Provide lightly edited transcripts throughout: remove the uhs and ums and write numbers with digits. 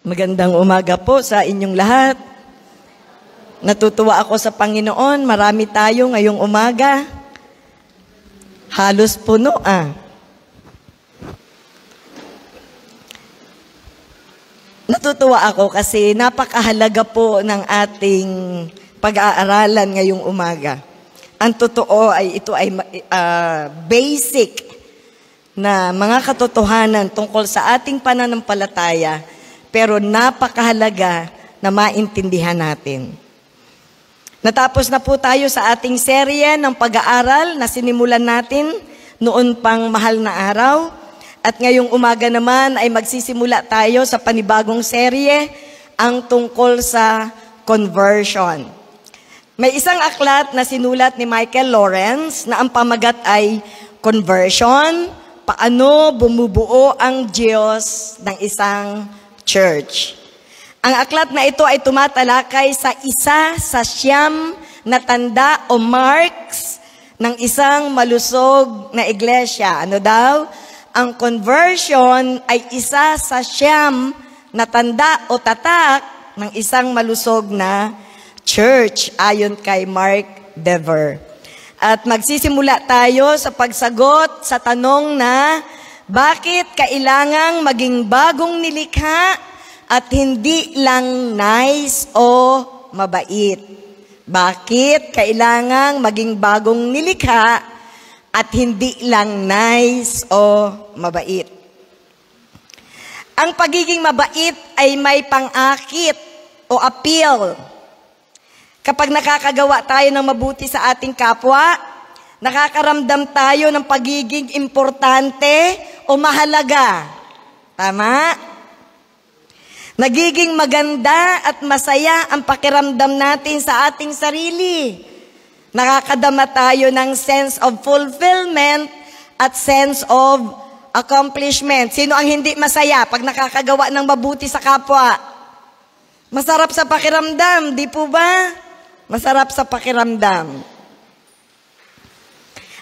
Magandang umaga po sa inyong lahat. Natutuwa ako sa Panginoon. Marami tayo ngayong umaga. Halos puno Natutuwa ako kasi napakahalaga po ng ating pag-aaralan ngayong umaga. Ang totoo ay ito ay basic na mga katotohanan tungkol sa ating pananampalataya, pero napakahalaga na maintindihan natin. Natapos na po tayo sa ating serye ng pag-aaral na sinimulan natin noon pang mahal na araw. At ngayong umaga naman ay magsisimula tayo sa panibagong serye, ang tungkol sa conversion. May isang aklat na sinulat ni Michael Lawrence na ang pamagat ay Conversion, Paano Bumubuo ang Diyos ng Isang Church. Ang aklat na ito ay tumatalakay sa isa sa 9 na tanda o marks ng isang malusog na iglesia. Ano daw? Ang conversion ay isa sa 9 na tanda o tatak ng isang malusog na church, ayon kay Mark Dever. At magsisimula tayo sa pagsagot sa tanong na, bakit kailangang maging bagong nilikha at hindi lang nice o mabait? Bakit kailangang maging bagong nilikha at hindi lang nice o mabait? Ang pagiging mabait ay may pang-akit o appeal. Kapag nakakagawa tayo ng mabuti sa ating kapwa, nakakaramdam tayo ng pagiging importante o mahalaga. Tama? Nagiging maganda at masaya ang pakiramdam natin sa ating sarili. Nakakadama tayo ng sense of fulfillment at sense of accomplishment. Sino ang hindi masaya pag nakakagawa ng mabuti sa kapwa? Masarap sa pakiramdam, di po ba? Masarap sa pakiramdam.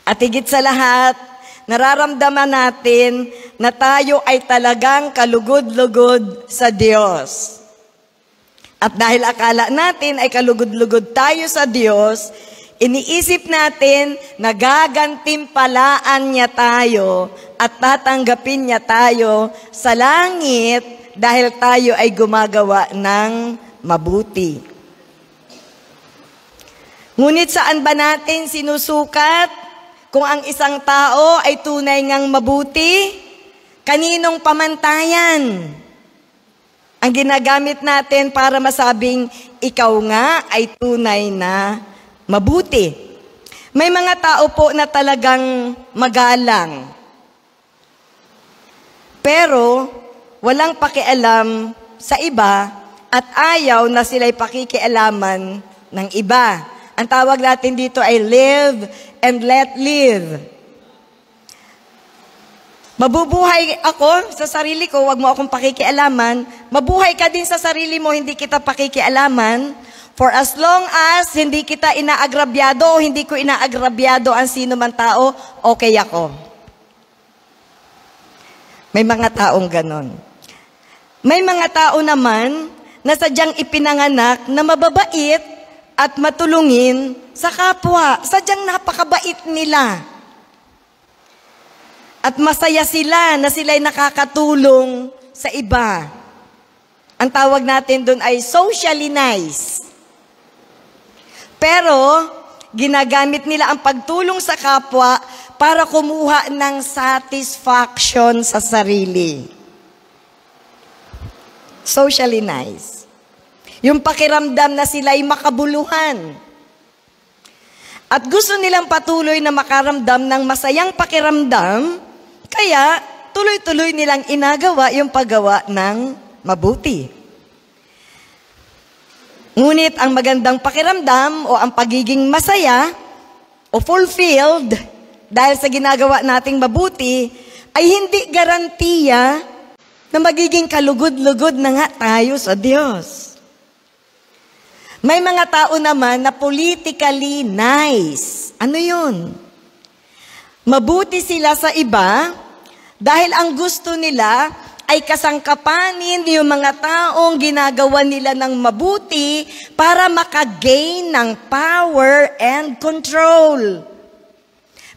At higit sa lahat, nararamdaman natin na tayo ay talagang kalugod-lugod sa Diyos. At dahil akala natin ay kalugod-lugod tayo sa Diyos, iniisip natin na gagantimpalaan niya tayo at tatanggapin niya tayo sa langit dahil tayo ay gumagawa ng mabuti. Ngunit saan ba natin sinusukat kung ang isang tao ay tunay ngang mabuti? Kaninong pamantayan ang ginagamit natin para masabing ikaw nga ay tunay na mabuti? May mga tao po na talagang magalang, pero walang pakialam sa iba at ayaw na sila'y pakikialaman ng iba. Ang tawag natin dito ay live and let live. Mabubuhay ako sa sarili ko, wag mo akong pakikialaman. Mabuhay ka din sa sarili mo, hindi kita pakikialaman. For as long as hindi kita inaagrabyado o hindi ko inaagrabyado ang sino man tao, okay ako. May mga taong ganon. May mga tao naman na sadyang ipinanganak na mababait at matulungin sa kapwa. Sadyang napakabait nila. At masaya sila na sila'y nakakatulong sa iba. Ang tawag natin doon ay socially nice. Pero, ginagamit nila ang pagtulong sa kapwa para kumuha ng satisfaction sa sarili. Socially nice. Yung pakiramdam na sila'y makabuluhan. At gusto nilang patuloy na makaramdam ng masayang pakiramdam, kaya tuloy-tuloy nilang inagawa yung paggawa ng mabuti. Ngunit ang magandang pakiramdam o ang pagiging masaya o fulfilled dahil sa ginagawa nating mabuti ay hindi garantiya na magiging kalugod-lugod na nga tayo sa Diyos. May mga tao naman na politically nice. Ano yun? Mabuti sila sa iba dahil ang gusto nila ay kasangkapanin yung mga taong ginagawa nila ng mabuti para makagain ng power and control.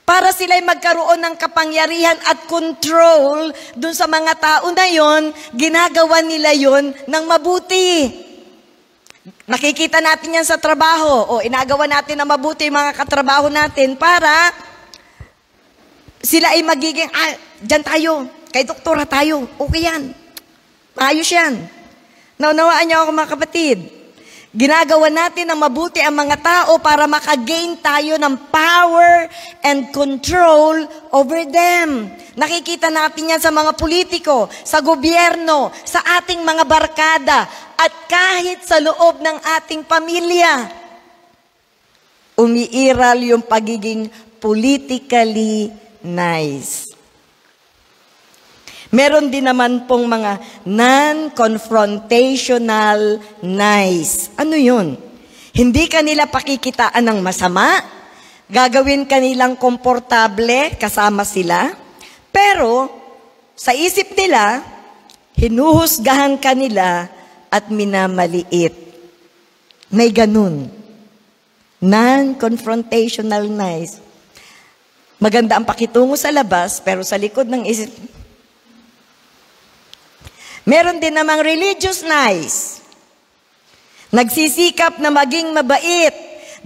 Para sila'y magkaroon ng kapangyarihan at control dun sa mga tao na yon, ginagawa nila yon ng mabuti. Nakikita natin yan sa trabaho. O inagawa natin na mabuti yung mga katrabaho natin para sila ay magiging, dyan tayo. Kay doktora tayo, okay yan. Ayos yan. Naunawaan niyo ako mga kapatid. Ginagawa natin ng mabuti ang mga tao para makagain tayo ng power and control over them. Nakikita natin yan sa mga politiko, sa gobyerno, sa ating mga barkada, at kahit sa loob ng ating pamilya. Umiiral yung pagiging politically nice. Meron din naman pong mga non-confrontational nice. Ano yun? Hindi kanila pakikitaan ng masama, gagawin kanilang komportable kasama sila, pero sa isip nila, hinuhusgahan kanila at minamaliit. May ganun. Non-confrontational nice. Maganda ang pakitungo sa labas, pero sa likod ng isip, meron din namang religious nice. Nagsisikap na maging mabait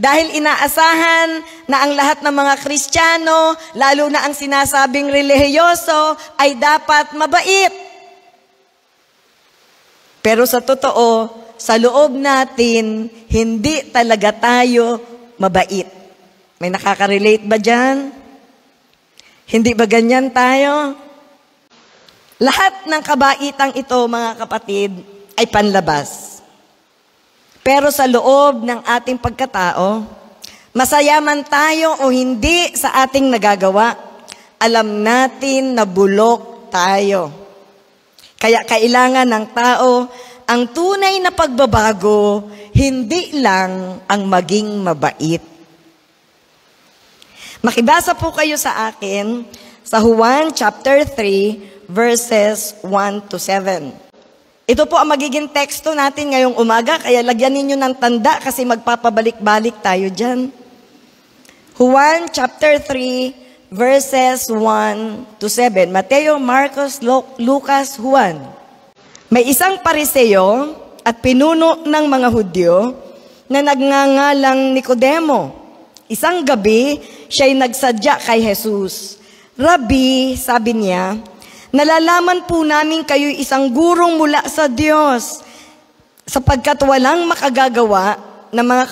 dahil inaasahan na ang lahat ng mga Kristiyano, lalo na ang sinasabing relihiyoso, ay dapat mabait. Pero sa totoo, sa loob natin, hindi talaga tayo mabait. May nakaka-relate ba dyan? Hindi ba ganyan tayo? Lahat ng kabaitang ito, mga kapatid, ay panlabas. Pero sa loob ng ating pagkatao, masaya man tayo o hindi sa ating nagagawa, alam natin na bulok tayo. Kaya kailangan ng tao ang tunay na pagbabago, hindi lang ang maging mabait. Makibasa po kayo sa akin sa Juan chapter 3, verses 1 to 7. Ito po ang magiging teksto natin ngayong umaga, kaya lagyan ninyo ng tanda kasi magpapabalik-balik tayo dyan. Juan chapter 3, verses 1 to 7. Mateo, Marcos, Lucas, Juan. May isang Pariseo at pinuno ng mga Hudyo na nagngangalang Nicodemo. Isang gabi, siya'y nagsadya kay Jesus. Rabbi, sabi niya, nalalaman po namin kayo'y isang gurong mula sa Diyos, sapagkat walang makagagawa ng mga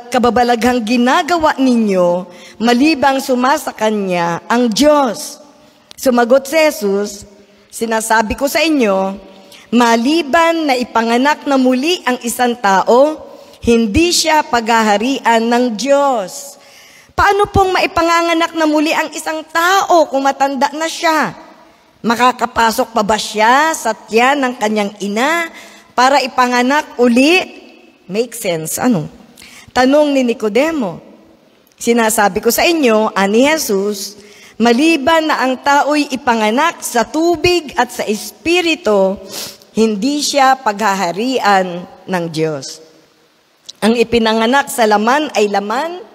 kababalaghang ginagawa ninyo, malibang sumasa Kanya ang Diyos. Sumagot si Jesus, sinasabi ko sa inyo, maliban na ipanganak na muli ang isang tao, hindi siya paghaharian ng Diyos. Paano pong maipanganganak na muli ang isang tao kung matanda na siya? Makakapasok pa ba siya sa tiyan ng kanyang ina para ipanganak uli? Make sense, ano? Tanong ni Nicodemo. Sinasabi ko sa inyo, ani Jesus, maliban na ang tao'y ipanganak sa tubig at sa espiritu, hindi siya paghaharian ng Diyos. Ang ipinanganak sa laman ay laman,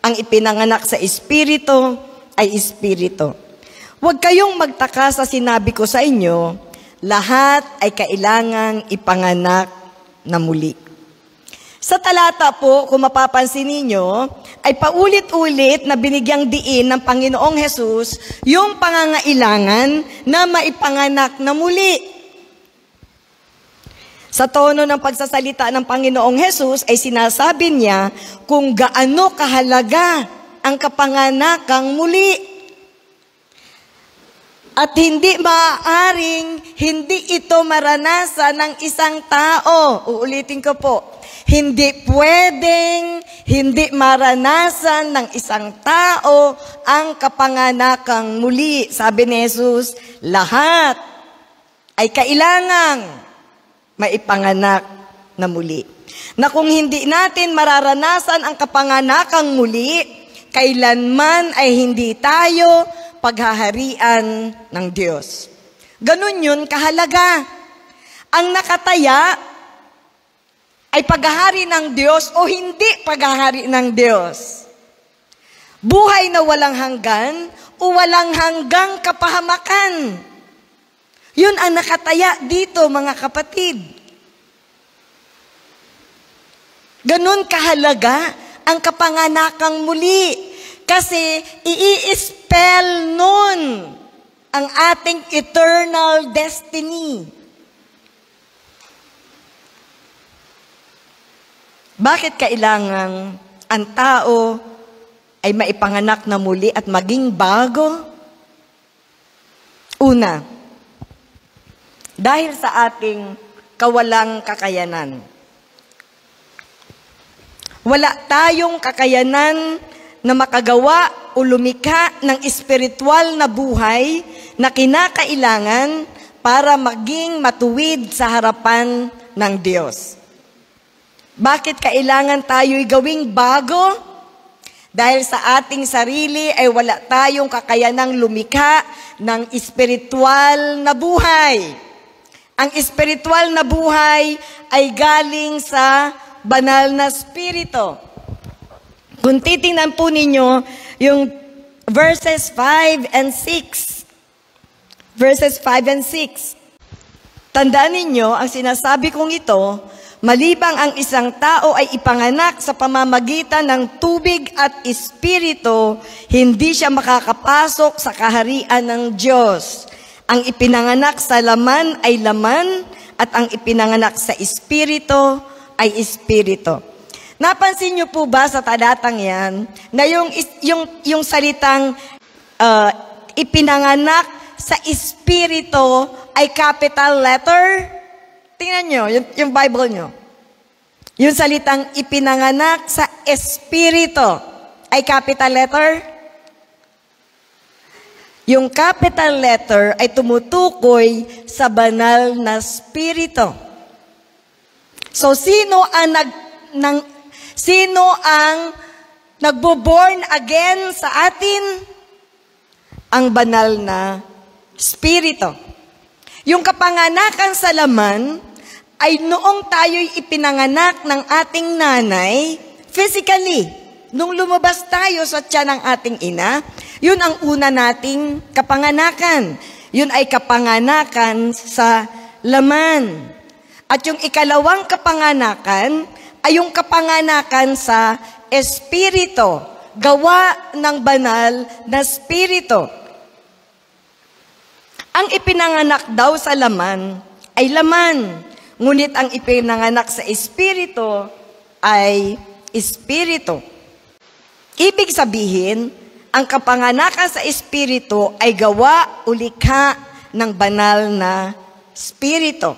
ang ipinanganak sa espiritu ay espiritu. Huwag kayong magtaka sa sinabi ko sa inyo, lahat ay kailangang ipanganak na muli. Sa talata po, kung mapapansin ninyo, ay paulit-ulit na binigyang diin ng Panginoong Hesus yung pangangailangan na maipanganak na muli. Sa tono ng pagsasalita ng Panginoong Hesus ay sinasabi niya kung gaano kahalaga ang kapanganakang muli. At hindi maaaring hindi ito maranasan ng isang tao. Uulitin ko po. Hindi pwedeng hindi maranasan ng isang tao ang kapanganakang muli. Sabi ni Jesus, lahat ay kailangang maipanganak na muli. Na kung hindi natin mararanasan ang kapanganakang muli, kailanman ay hindi tayo paghaharian ng Diyos. Ganun yun kahalaga. Ang nakataya ay paghahari ng Diyos o hindi paghahari ng Diyos. Buhay na walang hanggan o walang hanggang kapahamakan. Yun ang nakataya dito, mga kapatid. Ganun kahalaga ang kapanganakang muli. Kasi i-spell nun ang ating eternal destiny. Bakit kailangan ang tao ay maipanganak na muli at maging bago? Una, dahil sa ating kawalang kakayanan. Wala tayong kakayanan na makagawa o lumikha ng espiritual na buhay na kinakailangan para maging matuwid sa harapan ng Diyos. Bakit kailangan tayo'y gawing bago? Dahil sa ating sarili ay wala tayong kakayanang lumikha ng espiritual na buhay. Ang espiritual na buhay ay galing sa banal na spirito. Kung titingnan po ninyo yung verses 5 and 6. Verses 5 and 6. Tandaan ninyo, ang sinasabi kong ito, malibang ang isang tao ay ipanganak sa pamamagitan ng tubig at espiritu, hindi siya makakapasok sa kaharian ng Diyos. Ang ipinanganak sa laman ay laman, at ang ipinanganak sa espiritu ay espiritu. Napansin niyo po ba sa talatang yan, na yung salitang ipinanganak sa espiritu ay capital letter? Tingnan nyo, yung Bible nyo. Yung salitang ipinanganak sa espiritu ay capital letter? Yung capital letter ay tumutukoy sa banal na spirito. So, sino ang nagbo-born again sa atin? Ang banal na spirito. Yung kapanganakan sa laman ay noong tayo'y ipinanganak ng ating nanay, physically, nung lumabas tayo sa tiyan ng ating ina, yun ang una nating kapanganakan. Yun ay kapanganakan sa laman. At yung ikalawang kapanganakan ay yung kapanganakan sa espiritu, gawa ng banal na spirito. Ang ipinanganak daw sa laman ay laman, ngunit ang ipinanganak sa espiritu ay espiritu. Ibig sabihin, ang kapanganakan sa espiritu ay gawa o likha ng banal na spirito.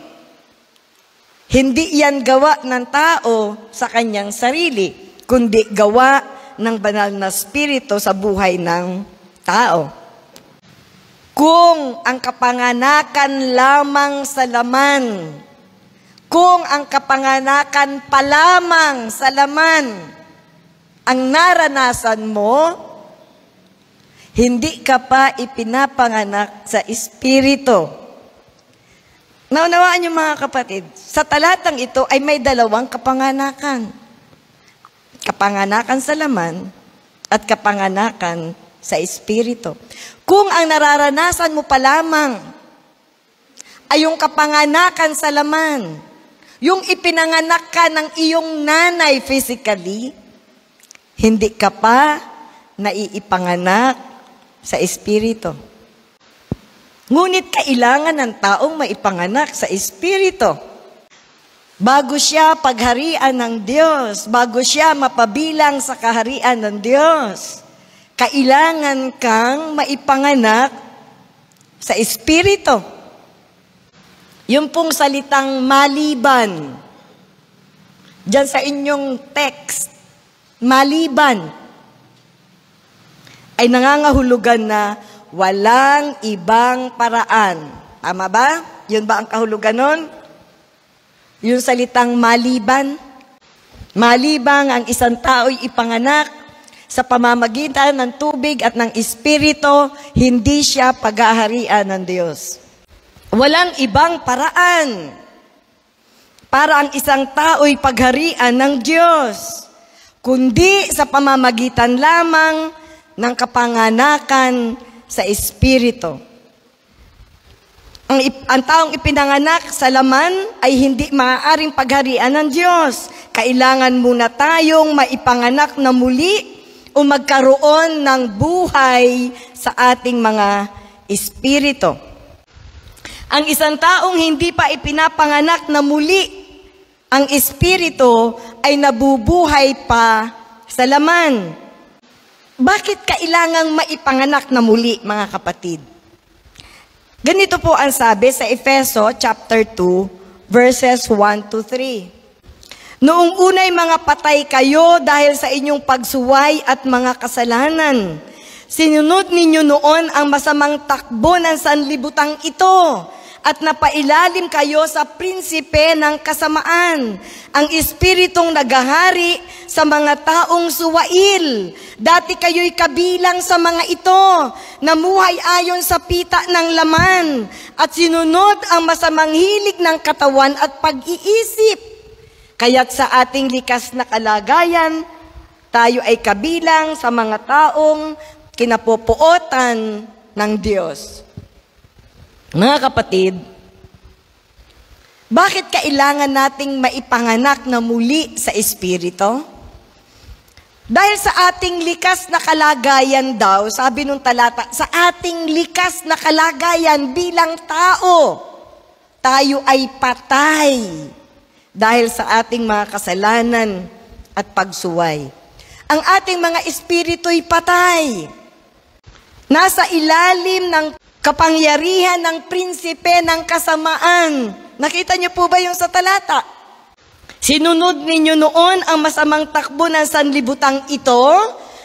Hindi yan gawa ng tao sa kanyang sarili, kundi gawa ng banal na spirito sa buhay ng tao. Kung ang kapanganakan lamang sa laman, kung ang kapanganakan pa lamang sa laman ang naranasan mo, hindi ka pa ipinapanganak sa espiritu. Naunawaan niyo mga kapatid, sa talatang ito ay may dalawang kapanganakan. Kapanganakan sa laman at kapanganakan sa espiritu. Kung ang nararanasan mo pa lamang ay yung kapanganakan sa laman, yung ipinanganak ka ng iyong nanay physically, hindi ka pa naiipanganak sa espiritu. Ngunit kailangan ng taong maipanganak sa espiritu. Bago siya pagharian ng Diyos, bago siya mapabilang sa kaharian ng Diyos, kailangan kang maipanganak sa espiritu. Yung pong salitang maliban, dyan sa inyong text, maliban, ay nangangahulugan na walang ibang paraan. Tama ba? Yun ba ang kahulugan nun? Yung salitang maliban. Malibang ang isang tao'y ipanganak sa pamamagitan ng tubig at ng espiritu, hindi siya paghaharian ng Diyos. Walang ibang paraan para ang isang tao'y pagharian ng Diyos, kundi sa pamamagitan lamang ng kapanganakan sa Espiritu. Ang taong ipinanganak sa laman ay hindi maaaring pagharian ng Diyos. Kailangan muna tayong maipanganak na muli o magkaroon ng buhay sa ating mga espiritu. Ang isang taong hindi pa ipinapanganak na muli, ang espiritu ay nabubuhay pa sa laman. Bakit kailangang maipanganak na muli, mga kapatid? Ganito po ang sabi sa Efeso chapter 2, verses 1 to 3. Noong unay mga patay kayo dahil sa inyong pagsuway at mga kasalanan. Sinunod ninyo noon ang masamang takbo ng sanlibutang ito at napailalim kayo sa prinsipe ng kasamaan, ang espiritong naghahari sa mga taong suwail. Dati kayo'y kabilang sa mga ito, namuhay ayon sa pita ng laman, at sinunod ang masamang hilig ng katawan at pag-iisip. Kaya't sa ating likas na kalagayan, tayo ay kabilang sa mga taong kinapupuotan ng Diyos. Mga kapatid, bakit kailangan nating maipanganak na muli sa Espiritu? Dahil sa ating likas na kalagayan daw, sabi nung talata, sa ating likas na kalagayan bilang tao, tayo ay patay dahil sa ating mga kasalanan at pagsuway. Ang ating mga espiritu'y patay. Nasa ilalim ng kapangyarihan ng prinsipe ng kasamaan. Nakita niyo po ba yung sa talata? Sinunod ninyo noon ang masamang takbo ng sanlibutang ito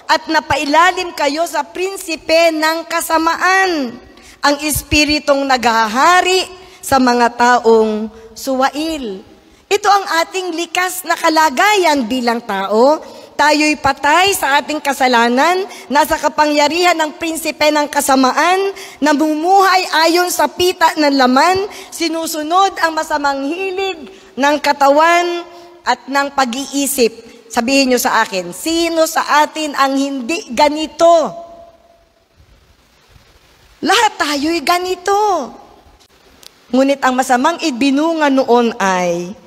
at napailalim kayo sa prinsipe ng kasamaan, ang espiritong naghahari sa mga taong suwail. Ito ang ating likas na kalagayan bilang tao. Tayo'y patay sa ating kasalanan, nasa kapangyarihan ng prinsipe ng kasamaan, namumuhay ayon sa pita ng laman, sinusunod ang masamang hilig ng katawan at ng pag-iisip. Sabihin nyo sa akin, sino sa atin ang hindi ganito? Lahat tayo'y ganito. Ngunit ang masamang ibinunga noon ay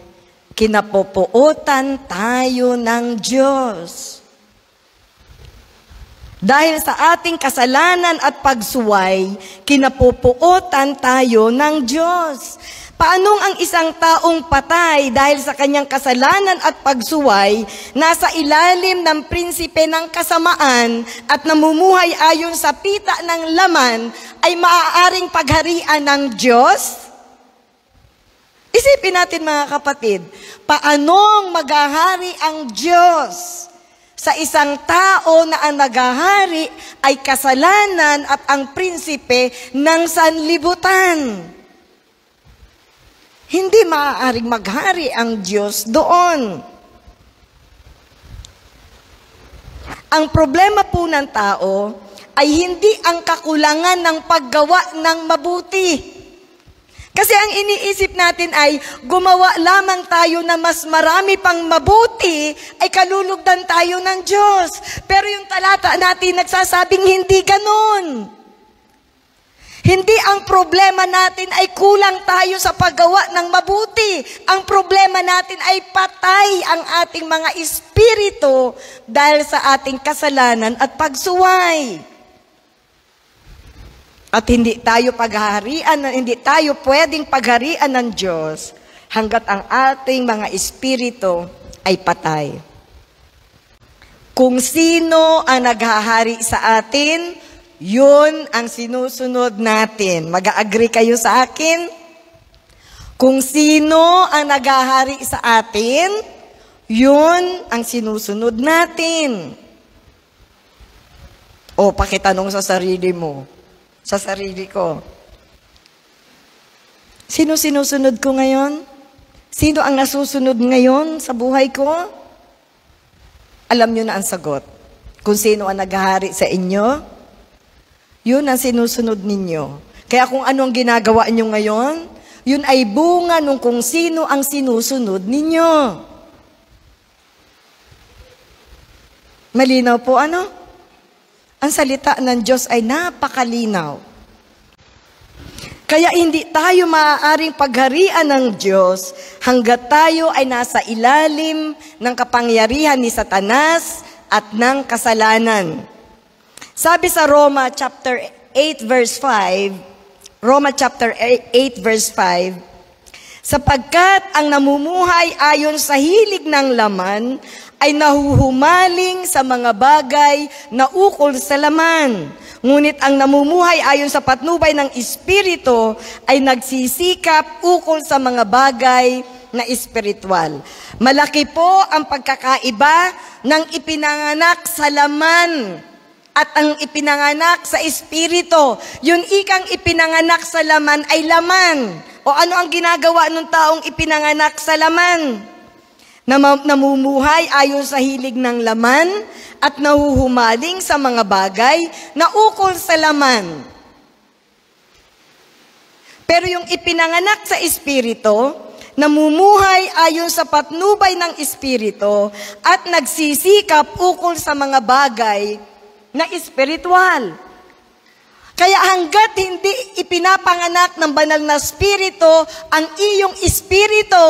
kinapupuotan tayo ng Diyos. Dahil sa ating kasalanan at pagsuway, kinapupuotan tayo ng Diyos. Paanong ang isang taong patay dahil sa kanyang kasalanan at pagsuway, nasa ilalim ng prinsipe ng kasamaan at namumuhay ayon sa pita ng laman, ay maaaring pagharian ng Diyos? Isipin natin mga kapatid, paanong maghahari ang Diyos sa isang tao na ang naghahari ay kasalanan at ang prinsipe ng sanlibutan? Hindi maaaring maghari ang Diyos doon. Ang problema po ng tao ay hindi ang kakulangan ng paggawa ng mabuti. Kasi ang iniisip natin ay gumawa lamang tayo na mas marami pang mabuti ay kalulugdan tayo ng Diyos. Pero yung talata natin nagsasabing hindi ganon. Hindi ang problema natin ay kulang tayo sa paggawa ng mabuti. Ang problema natin ay patay ang ating mga espiritu dahil sa ating kasalanan at pagsuway. At hindi tayo pwedeng pagharian ng Diyos hanggat ang ating mga espiritu ay patay. Kung sino ang naghahari sa atin, yun ang sinusunod natin. Mag-agree kayo sa akin? Kung sino ang naghahari sa atin, yun ang sinusunod natin. O, pakitanong sa sarili mo. Sa sarili ko. Sino sinusunod ko ngayon? Sino ang nasusunod ngayon sa buhay ko? Alam nyo na ang sagot. Kung sino ang naghahari sa inyo, yun ang sinusunod ninyo. Kaya kung ano ang ginagawa nyo ngayon, yun ay bunga nung kung sino ang sinusunod ninyo. Malinaw po ano? Ang salita ng Diyos ay napakalinaw. Kaya hindi tayo maaaring pagharian ng Diyos hanggat tayo ay nasa ilalim ng kapangyarihan ni Satanas at ng kasalanan. Sabi sa Roma chapter 8 verse 5, Roma chapter 8 verse 5, sapagkat ang namumuhay ayon sa hilig ng laman ay nahuhumaling sa mga bagay na ukol sa laman. Ngunit ang namumuhay ayon sa patnubay ng Espiritu ay nagsisikap ukol sa mga bagay na espiritual. Malaki po ang pagkakaiba ng ipinanganak sa laman at ang ipinanganak sa Espiritu. Yung ikang ipinanganak sa laman ay laman. O ano ang ginagawa ng taong ipinanganak sa laman? Namumuhay ayon sa hilig ng laman at nahuhumaling sa mga bagay na ukol sa laman. Pero yung ipinanganak sa Espiritu, namumuhay ayon sa patnubay ng Espiritu at nagsisikap ukol sa mga bagay na espiritual. Kaya hanggat hindi ipinapanganak ng banal na Espiritu ang iyong espiritu,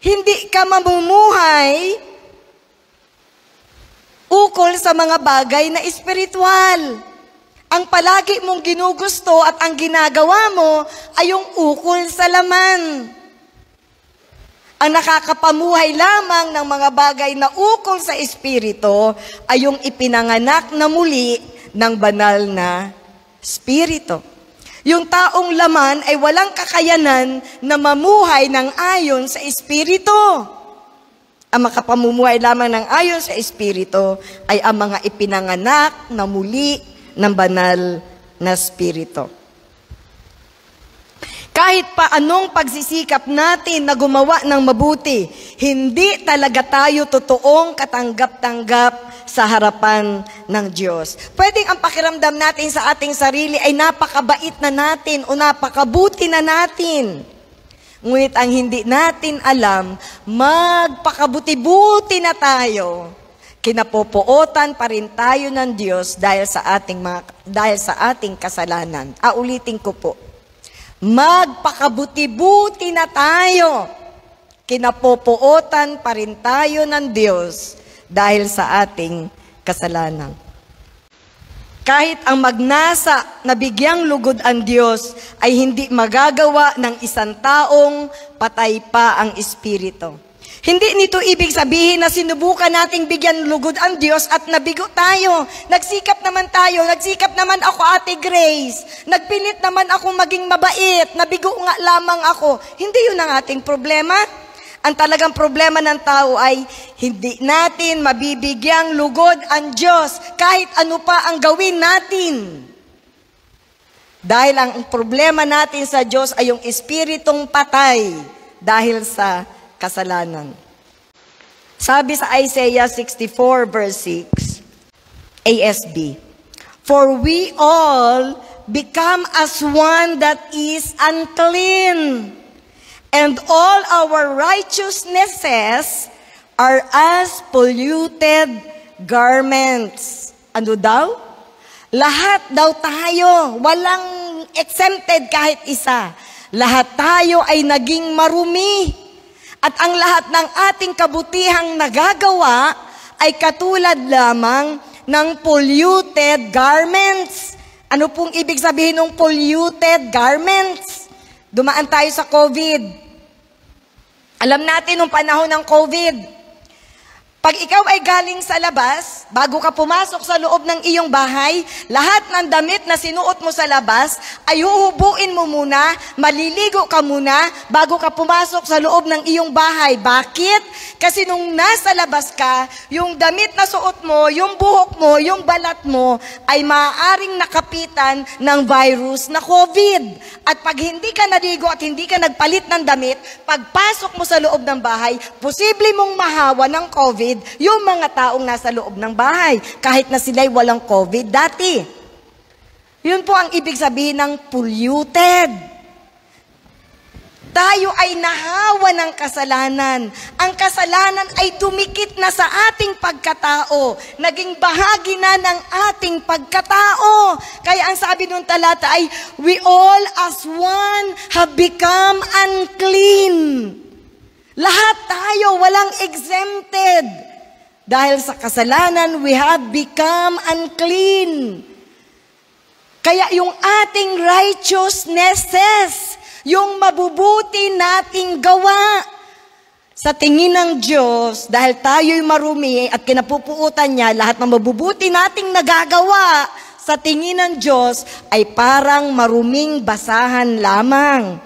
hindi ka mamumuhay ukol sa mga bagay na espiritual. Ang palagi mong ginugusto at ang ginagawa mo ay yung ukol sa laman. Ang nakakapamuhay lamang ng mga bagay na ukol sa Espiritu ay yung ipinanganak na muli ng banal na Espiritu. Yung taong laman ay walang kakayanan na mamuhay ng ayon sa Espiritu. Ang makapamumuhay lamang ng ayon sa Espiritu ay ang mga ipinanganak na muli ng banal na Espiritu. Kahit pa anong pagsisikap natin na gumawa ng mabuti, hindi talaga tayo totoong katanggap-tanggap sa harapan ng Diyos. Pwedeng ang pakiramdam natin sa ating sarili ay napakabait na natin o napakabuti na natin. Ngunit ang hindi natin alam, magpakabuti-buti na tayo. Kinapopuotan pa rin tayo ng Diyos dahil sa ating kasalanan. Ulitin ko po. Magpakabuti-buti na tayo. Kinapopuotan pa rin tayo ng Diyos dahil sa ating kasalanan. Kahit ang magnasa na bigyang lugod ang Diyos ay hindi magagawa ng isang taong patay pa ang espiritu. Hindi nito ibig sabihin na sinubukan nating bigyan lugod ang Diyos at nabigo tayo. Nagsikap naman tayo, nagsikap naman ako, Ate Grace. Nagpilit naman ako maging mabait, nabigo nga lamang ako. Hindi yun ang ating problema. Ang talagang problema ng tao ay hindi natin mabibigyang lugod ang Diyos kahit ano pa ang gawin natin. Dahil ang problema natin sa Diyos ay yung espiritong patay dahil sa kasalanan. Sabi sa Isaiah 64 verse 6, ASB, for we all become as one that is unclean, and all our righteousnesses are as polluted garments. Ano daw? Lahat daw tayo, walang exempted kahit isa. Lahat tayo ay naging marumi. At ang lahat ng ating kabutihang nagagawa ay katulad lamang ng polluted garments. Ano pong ibig sabihin ng polluted garments? Dumaan tayo sa COVID. Alam natin nung panahon ng COVID, pag ikaw ay galing sa labas, bago ka pumasok sa loob ng iyong bahay, lahat ng damit na sinuot mo sa labas, ay huhubuin mo muna, maliligo ka muna, bago ka pumasok sa loob ng iyong bahay. Bakit? Kasi nung nasa labas ka, yung damit na suot mo, yung buhok mo, yung balat mo, ay maaaring nakapitan ng virus na COVID. At pag hindi ka naligo at hindi ka nagpalit ng damit, pagpasok mo sa loob ng bahay, posible mong mahawa ng COVID yung mga taong nasa loob ng bahay, kahit na sila'y walang COVID dati. Yun po ang ibig sabihin ng polluted. Tayo ay nahawa ng kasalanan. Ang kasalanan ay dumikit na sa ating pagkatao. Naging bahagi na ng ating pagkatao. Kaya ang sabi ng talata ay, we all as one have become unclean. Lahat tayo, walang exempted. Dahil sa kasalanan, we have become unclean. Kaya yung ating righteousnesses, yung mabubuti nating gawa, sa tingin ng Diyos, dahil tayo'y marumi at kinapupuutan niya, lahat ng mabubuti nating nagagawa, sa tingin ng Diyos, ay parang maruming basahan lamang.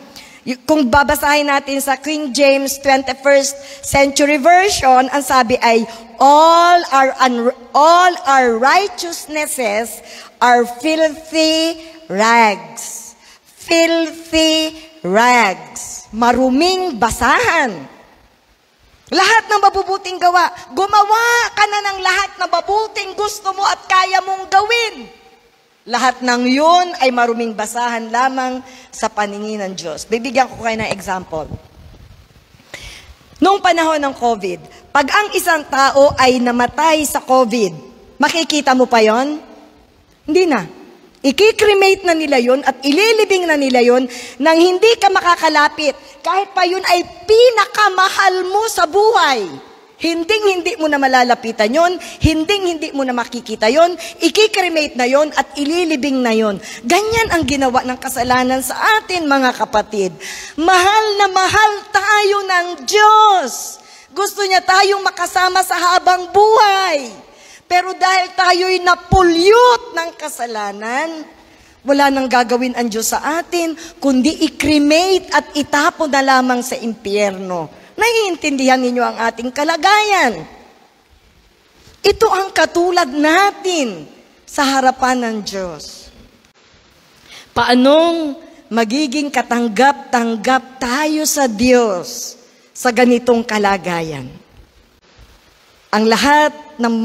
Kung babasahin natin sa King James 21st Century Version, ang sabi ay, all our righteousnesses are filthy rags. Filthy rags. Maruming basahan. Lahat ng mabubuting gawa. Gumawa ka na ng lahat na mabuting gusto mo at kaya mong gawin. Lahat ng yun ay maruming basahan lamang sa paningin ng Diyos. Bibigyan ko kayo ng example. Noong panahon ng COVID, pag ang isang tao ay namatay sa COVID, makikita mo pa yon? Hindi na. I-cremate na nila yon at ililibing na nila yon nang hindi ka makakalapit. Kahit pa yun ay pinakamahal mo sa buhay. Hinding-hindi mo na malalapitan yon, hinding-hindi mo na makikita yon, i-cremate na yon at ililibing na yon. Ganyan ang ginawa ng kasalanan sa atin, mga kapatid. Mahal na mahal tayo ng Diyos. Gusto niya tayong makasama sa habang buhay. Pero dahil tayo'y na-pollute ng kasalanan, wala nang gagawin ang Diyos sa atin, kundi i-cremate at itapon na lamang sa impyerno. Naiintindihan ninyo ang ating kalagayan. Ito ang katulad natin sa harapan ng Diyos. Paanong magiging katanggap-tanggap tayo sa Diyos sa ganitong kalagayan? Ang lahat ng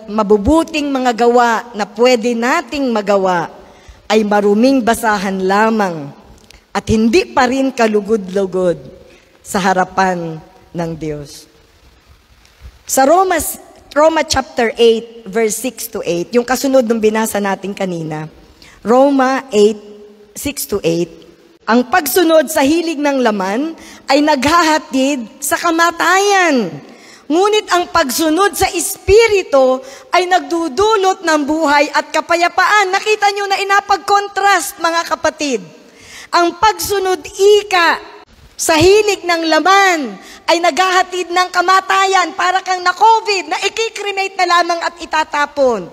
mabubuting mga gawa na pwede nating magawa ay maruming basahan lamang at hindi pa rin kalugod-lugod sa harapan ng Diyos. Sa Roma chapter 8, verse 6 to 8, yung kasunod ng binasa natin kanina, Roma 8, 6 to 8, ang pagsunod sa hilig ng laman ay naghahatid sa kamatayan. Ngunit ang pagsunod sa Espiritu ay nagdudulot ng buhay at kapayapaan. Nakita nyo na inapag-contrast, mga kapatid. Ang pagsunod ika sa hilig ng laman ay naghahatid ng kamatayan para kang na-COVID na i-cremate na lamang at itatapon.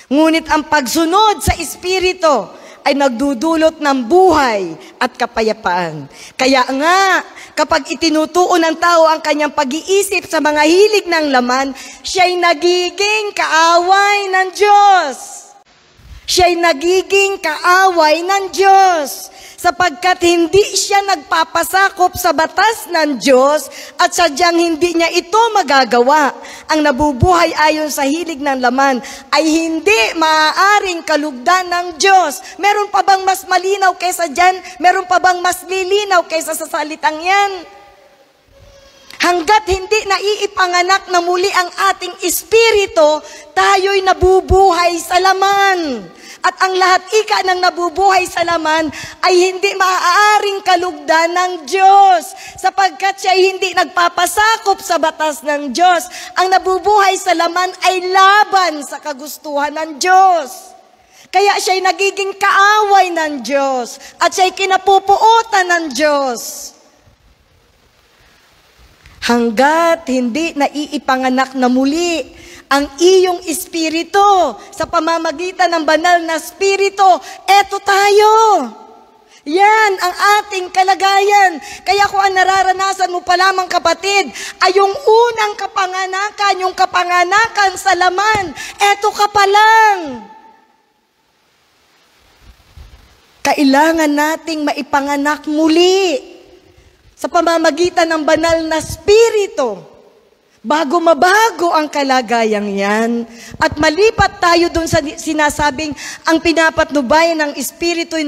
Ngunit ang pagsunod sa Espiritu ay nagdudulot ng buhay at kapayapaan. Kaya nga, kapag itinutuon ng tao ang kanyang pag-iisip sa mga hilig ng laman, siya'y nagiging kaaway ng Diyos. Siya'y nagiging kaaway ng Diyos. Sapagkat hindi siya nagpapasakop sa batas ng Diyos at sadyang hindi niya ito magagawa. Ang nabubuhay ayon sa hilig ng laman ay hindi maaaring kalugdan ng Diyos. Meron pa bang mas malinaw kaysa dyan? Meron pa bang mas lilinaw kaysa sa salitang yan? Hanggat hindi naiipanganak na muli ang ating espiritu, tayo'y nabubuhay sa laman. At ang lahat ika ng nabubuhay sa laman ay hindi maaaring kalugdan ng Diyos. Sapagkat siya hindi nagpapasakop sa batas ng Diyos. Ang nabubuhay sa laman ay laban sa kagustuhan ng Diyos. Kaya siya'y nagiging kaaway ng Diyos. At siya'y kinapupuutan ng Diyos. Hanggat hindi naiipanganak na muli ang iyong espiritu sa pamamagitan ng banal na espiritu, eto tayo. Yan ang ating kalagayan. Kaya kung ang nararanasan mo pa lamang, kapatid, ay yung unang kapanganakan, yung kapanganakan sa laman, eto ka pa lang. Kailangan nating maipanganak muli sa pamamagitan ng banal na espiritu bago mabago ang kalagayang yan, at malipat tayo dun sa sinasabing ang pinapatnubayan ng Espiritu ay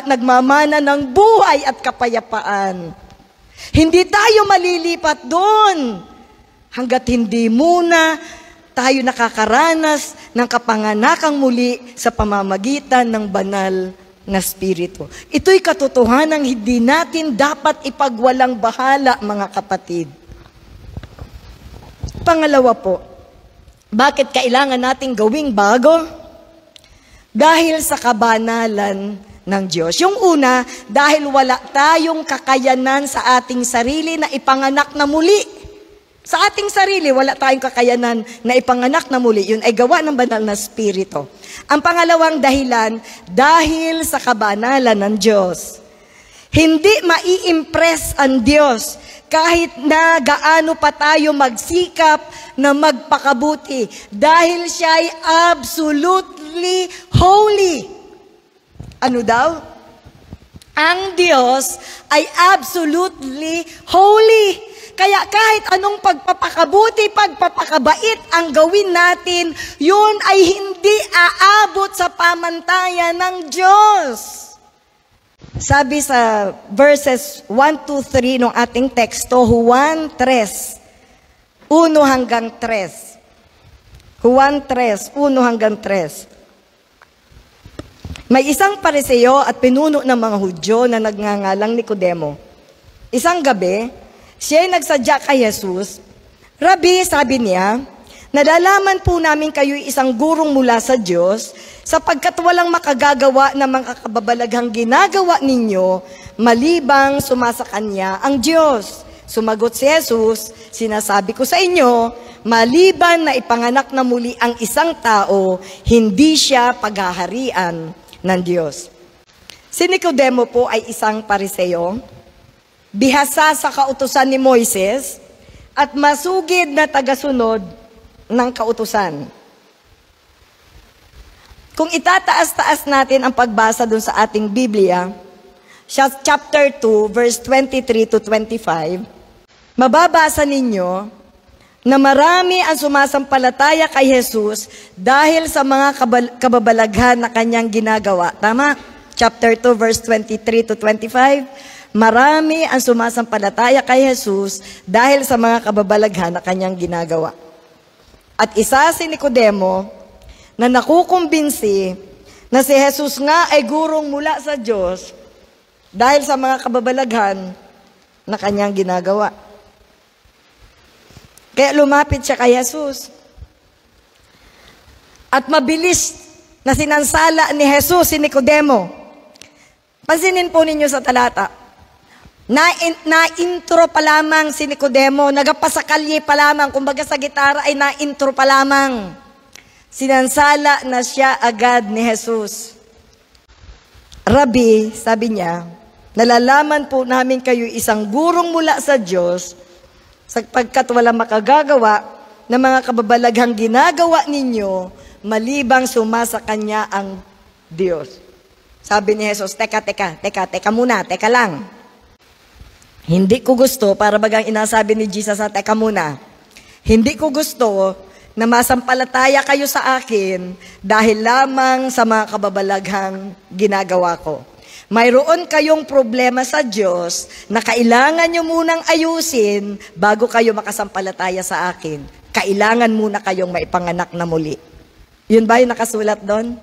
nagmamana ng buhay at kapayapaan. Hindi tayo malilipat dun hanggat hindi muna tayo nakakaranas ng kapanganakang muli sa pamamagitan ng banal na Espiritu. Ito'y katotohanan hindi natin dapat ipagwalang bahala, mga kapatid. Pangalawa po, bakit kailangan nating gawing bago? Dahil sa kabanalan ng Diyos. Yung una, dahil wala tayong kakayanan sa ating sarili na ipanganak na muli. Sa ating sarili, wala tayong kakayanan na ipanganak na muli. Yun ay gawa ng banal na Espiritu. Ang pangalawang dahilan, dahil sa kabanalan ng Diyos. Hindi mai-impress ang Diyos kahit na gaano pa tayo magsikap na magpakabuti. Dahil siya ay absolutely holy. Ano daw? Ang Diyos ay absolutely holy. Kaya kahit anong pagpapakabuti, pagpapakabait ang gawin natin, yun ay hindi aabot sa pamantayan ng Diyos. Sabi sa verses 1 to 3 ng ating teksto, Juan 3, 1 hanggang 3. Juan 3, 1 hanggang 3. May isang Pariseo at pinuno ng mga Hudyo na nagngangalang Nicodemo. Isang gabi, siya ay nagsadya kay Jesus. Rabi, sabi niya, nalalaman po namin kayo'y isang gurong mula sa Diyos, sapagkat walang makagagawa ng mga kababalaghang ginagawa ninyo, malibang sumasa kanya ang Diyos. Sumagot si Jesus, sinasabi ko sa inyo, maliban na ipanganak na muli ang isang tao, hindi siya paghaharian ng Diyos. Si Nicodemo po ay isang Pariseo, bihasa sa kautusan ni Moises, at masugid na tagasunod ng kautusan. Kung itataas-taas natin ang pagbasa dun sa ating Biblia, chapter 2, verse 23 to 25, mababasa ninyo na marami ang sumasampalataya kay Jesus dahil sa mga kababalaghan na kanyang ginagawa. Tama? Chapter 2, verse 23 to 25, marami ang sumasampalataya kay Jesus dahil sa mga kababalaghan na kanyang ginagawa. At isa si Nicodemo na nakukumbinsi na si Jesus nga ay gurong mula sa Diyos dahil sa mga kababalaghan na kanyang ginagawa. Kaya lumapit siya kay Jesus. At mabilis na sinansala ni Jesus si Nicodemo. Pansinin po ninyo sa talata. Na-intro pa lamang si Nicodemo, nagapasakalye pa lamang, kumbaga sa gitara ay na-intro pa lamang. Sinansala na siya agad ni Jesus. Rabi, sabi niya, nalalaman po namin kayo isang gurong mula sa Diyos, sapagkat walang makagagawa ng mga kababalaghang ginagawa ninyo, malibang sumasa kanya ang Diyos. Sabi ni Jesus, teka muna, teka lang. Hindi ko gusto, para bagang inasabi ni Jesus na teka muna, hindi ko gusto na masampalataya kayo sa akin dahil lamang sa mga kababalaghang ginagawa ko. Mayroon kayong problema sa Diyos na kailangan nyo munang ayusin bago kayo makasampalataya sa akin. Kailangan muna kayong maipanganak na muli. Yun ba yung nakasulat doon?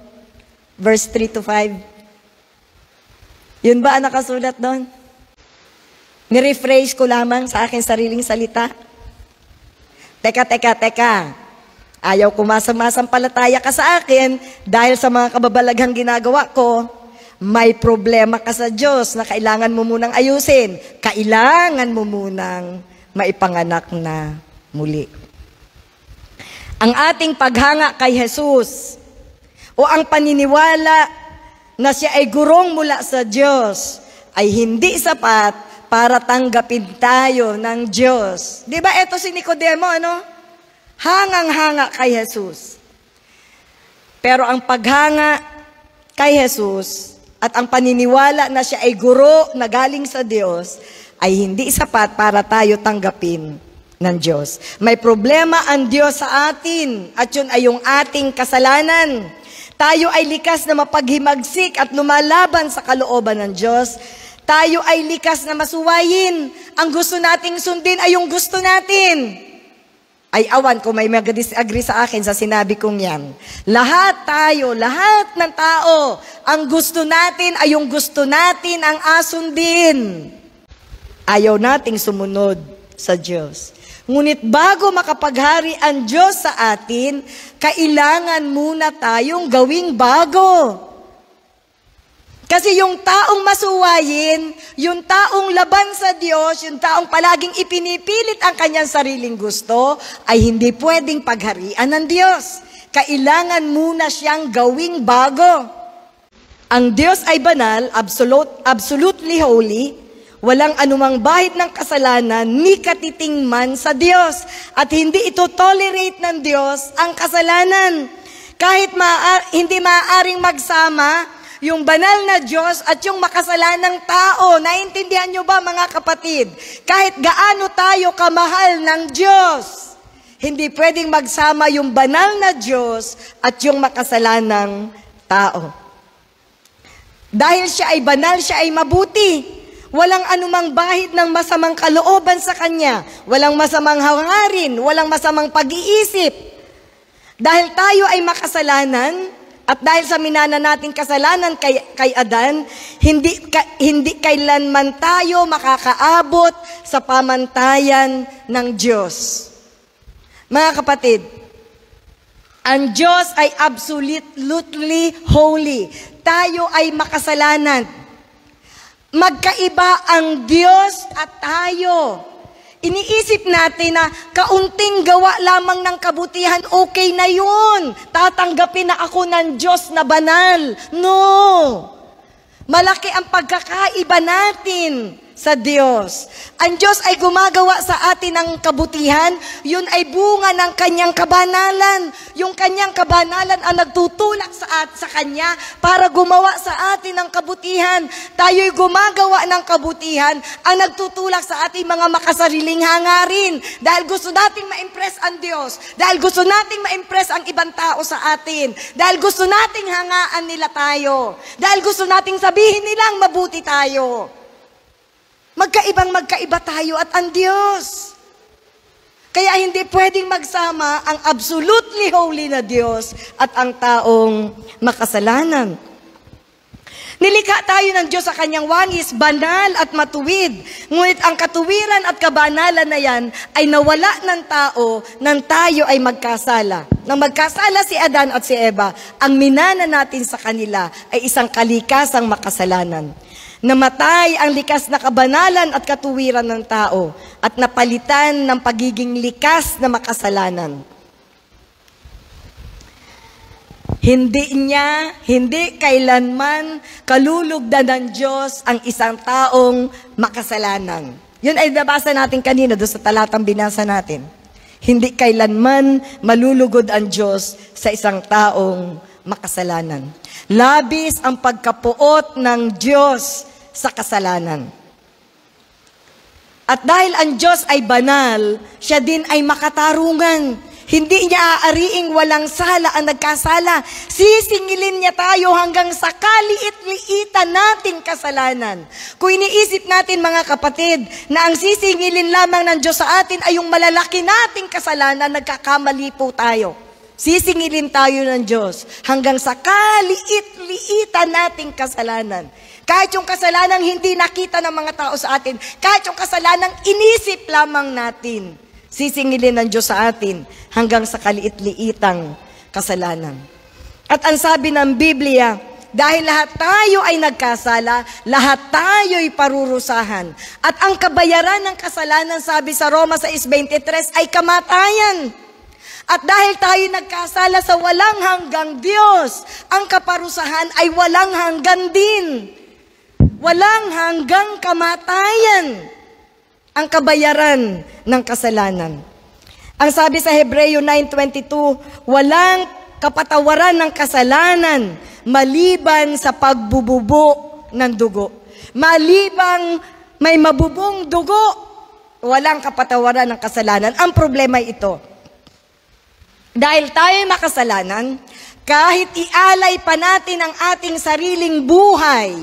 Verse 3 to 5. Yun ba ang nakasulat doon? Nirephrase ko lamang sa aking sariling salita. Teka. Ayaw ko masampalataya ka sa akin dahil sa mga kababalaghang ginagawa ko. May problema ka sa Diyos na kailangan mo munang ayusin. Kailangan mo munang maipanganak na muli. Ang ating paghanga kay Jesus o ang paniniwala na siya ay gurong mula sa Diyos ay hindi sapat para tanggapin tayo ng Diyos. Di ba ito si Nicodemo, ano? Hangang-hanga kay Jesus. Pero ang paghanga kay Jesus at ang paniniwala na siya ay guro na galing sa Diyos ay hindi sapat para tayo tanggapin ng Diyos. May problema ang Diyos sa atin at yun ay yung ating kasalanan. Tayo ay likas na mapaghimagsik at lumalaban sa kalooban ng Diyos. Tayo ay likas na masuwayin. Ang gusto nating sundin ay yung gusto natin. Ay awan kung may mag-disagree sa akin sa sinabi kong yan. Lahat tayo, lahat ng tao, ang gusto natin ay yung gusto natin ang asundin. Ayaw nating sumunod sa Diyos. Ngunit bago makapaghari ang Diyos sa atin, kailangan muna tayong gawing bago. Kasi yung taong masuwayin, yung taong laban sa Diyos, yung taong palaging ipinipilit ang kanyang sariling gusto, ay hindi pwedeng pagharian ng Diyos. Kailangan muna siyang gawing bago. Ang Diyos ay banal, absolutely holy, walang anumang bahid ng kasalanan ni katiting man sa Diyos. At hindi ito tolerate ng Diyos ang kasalanan. Kahit hindi maaaring magsama yung banal na Diyos at yung makasalanang tao. Naintindihan nyo ba mga kapatid? Kahit gaano tayo kamahal ng Diyos, hindi pwedeng magsama yung banal na Diyos at yung makasalanang tao. Dahil siya ay banal, siya ay mabuti. Walang anumang bahid ng masamang kalooban sa Kanya. Walang masamang hangarin, walang masamang pag-iisip. Dahil tayo ay makasalanan, at dahil sa minana nating kasalanan kay Adan, hindi kailanman tayo makakaabot sa pamantayan ng Diyos. Mga kapatid, ang Diyos ay absolutely holy. Tayo ay makasalanan. Magkaiba ang Diyos at tayo. Iniisip natin na kaunting gawa lamang ng kabutihan, okay na yun. Tatanggapin na ako ng Diyos na banal. No! Malaki ang pagkakaiba natin sa Diyos. Ang Diyos ay gumagawa sa atin ng kabutihan, yun ay bunga ng Kanyang kabanalan. Yung Kanyang kabanalan ang nagtutulak sa Kanya para gumawa sa atin ng kabutihan. Tayo'y gumagawa ng kabutihan ang nagtutulak sa ating mga makasariling hangarin. Dahil gusto nating ma-impress ang Diyos. Dahil gusto nating ma-impress ang ibang tao sa atin. Dahil gusto nating hangaan nila tayo. Dahil gusto nating sabihin nilang mabuti tayo. Magkaiba tayo at ang Diyos. Kaya hindi pwedeng magsama ang absolutely holy na Diyos at ang taong makasalanan. Nilikha tayo ng Diyos sa Kanyang wangis, banal at matuwid. Ngunit ang katuwiran at kabanalan na yan ay nawala ng tao nang tayo ay magkasala. Nang magkasala si Adan at si Eva, ang minana natin sa kanila ay isang kalikasang makasalanan. Namatay ang likas na kabanalan at katuwiran ng tao at napalitan ng pagiging likas na makasalanan. Hindi kailanman kalulugdan ng Diyos ang isang taong makasalanan. Yun ay nabasa natin kanina doon sa talatang binasa natin. Hindi kailanman malulugod ang Diyos sa isang taong makasalanan. Labis ang pagkapuot ng Diyos sa kasalanan. At dahil ang Diyos ay banal, siya din ay makatarungan. Hindi niya aariing walang sala ang nagkasala. Sisingilin niya tayo hanggang sa kaliit-liitan nating kasalanan. Kung iniisip natin mga kapatid, na ang sisingilin lamang ng Diyos sa atin ay yung malalaki nating kasalanan, nagkakamali po tayo. Sisingilin tayo ng Diyos hanggang sa kaliit-liitan nating kasalanan. Kahit yung kasalanang hindi nakita ng mga tao sa atin, kahit yung kasalanang inisip lamang natin, sisingilin ng Diyos sa atin hanggang sa kaliit-liitang kasalanan. At ang sabi ng Biblia, dahil lahat tayo ay nagkasala, lahat tayo ay parurusahan. At ang kabayaran ng kasalanan, sabi sa Roma 6:23, ay kamatayan. At dahil tayo nagkasala sa walang hanggang Diyos, ang kaparusahan ay walang hanggan din. Walang hanggang kamatayan ang kabayaran ng kasalanan. Ang sabi sa Hebreo 9:22, walang kapatawaran ng kasalanan maliban sa pagbububo ng dugo. Malibang may mabubong dugo, walang kapatawaran ng kasalanan. Ang problema ay ito. Dahil tayo ay makasalanan, kahit ialay pa natin ang ating sariling buhay,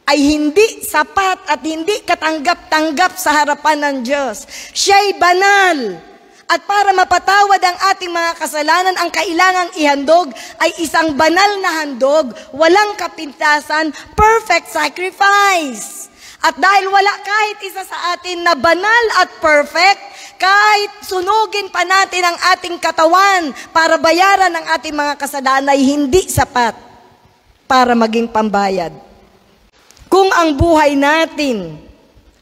ay hindi sapat at hindi katanggap-tanggap sa harapan ng Diyos. Siya'y banal. At para mapatawad ang ating mga kasalanan, ang kailangang ihandog ay isang banal na handog, walang kapintasan, perfect sacrifice. At dahil wala kahit isa sa atin na banal at perfect, kahit sunugin pa natin ang ating katawan para bayaran ang ating mga kasalanan, ay hindi sapat para maging pambayad. Kung ang buhay natin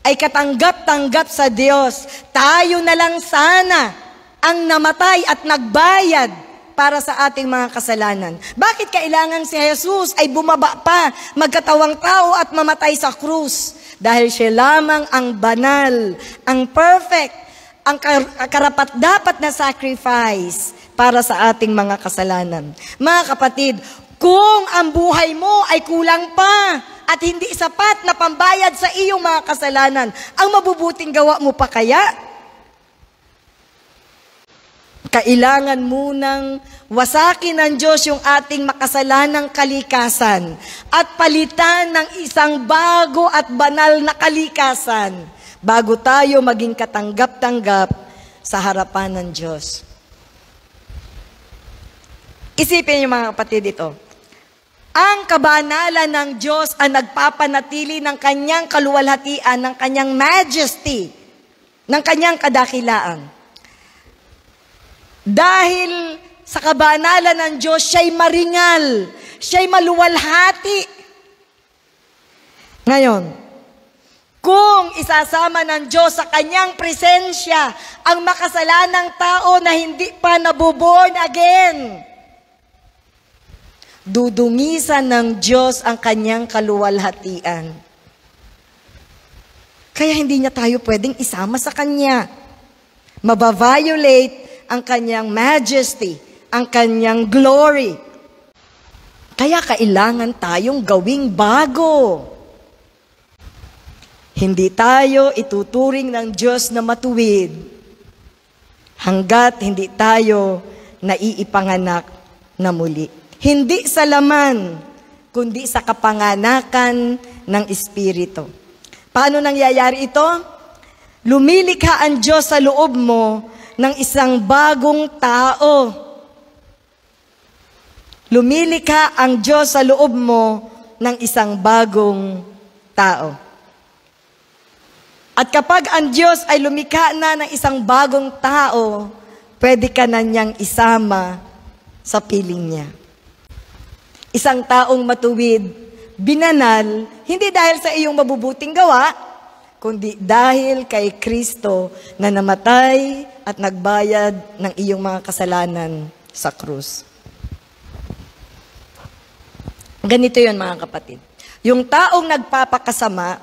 ay katanggap-tanggap sa Diyos, tayo na lang sana ang namatay at nagbayad para sa ating mga kasalanan. Bakit kailangan si Jesus ay bumaba pa, magkatawang tao at mamatay sa krus? Dahil siya lamang ang banal, ang perfect, ang karapat-dapat na sacrifice para sa ating mga kasalanan. Mga kapatid, kung ang buhay mo ay kulang pa at hindi sapat na pambayad sa iyong mga kasalanan, ang mabubuting gawa mo pa kaya? Kailangan munang wasakin ng Diyos yung ating makasalanang kalikasan at palitan ng isang bago at banal na kalikasan bago tayo maging katanggap-tanggap sa harapan ng Diyos. Isipin niyo mga kapatid ito. Ang kabanalan ng Diyos ang nagpapanatili ng kanyang kaluwalhatian, ng kanyang majesty, ng kanyang kadakilaan. Dahil sa kabanalan ng Diyos, siya'y maringal, siya'y maluwalhati. Ngayon, kung isasama ng Diyos sa kanyang presensya ang makasalanang tao na hindi pa nabuborn again, dudungisan ng Diyos ang kanyang kaluwalhatian. Kaya hindi niya tayo pwedeng isama sa kanya. Mabaviolate ang kanyang majesty, ang kanyang glory. Kaya kailangan tayong gawing bago. Hindi tayo ituturing ng Diyos na matuwid hanggat hindi tayo naiipanganak na muli. Hindi sa laman, kundi sa kapanganakan ng Espiritu. Paano nangyayari ito? Lumilikha ang Diyos sa loob mo ng isang bagong tao. Lumilikha ang Diyos sa loob mo ng isang bagong tao. At kapag ang Diyos ay lumikha na ng isang bagong tao, pwede ka na niyang isama sa piling niya. Isang taong matuwid, binanal, hindi dahil sa iyong mabubuting gawa, kundi dahil kay Kristo na namatay at nagbayad ng iyong mga kasalanan sa krus. Ganito yun mga kapatid. Yung taong nagpapakasama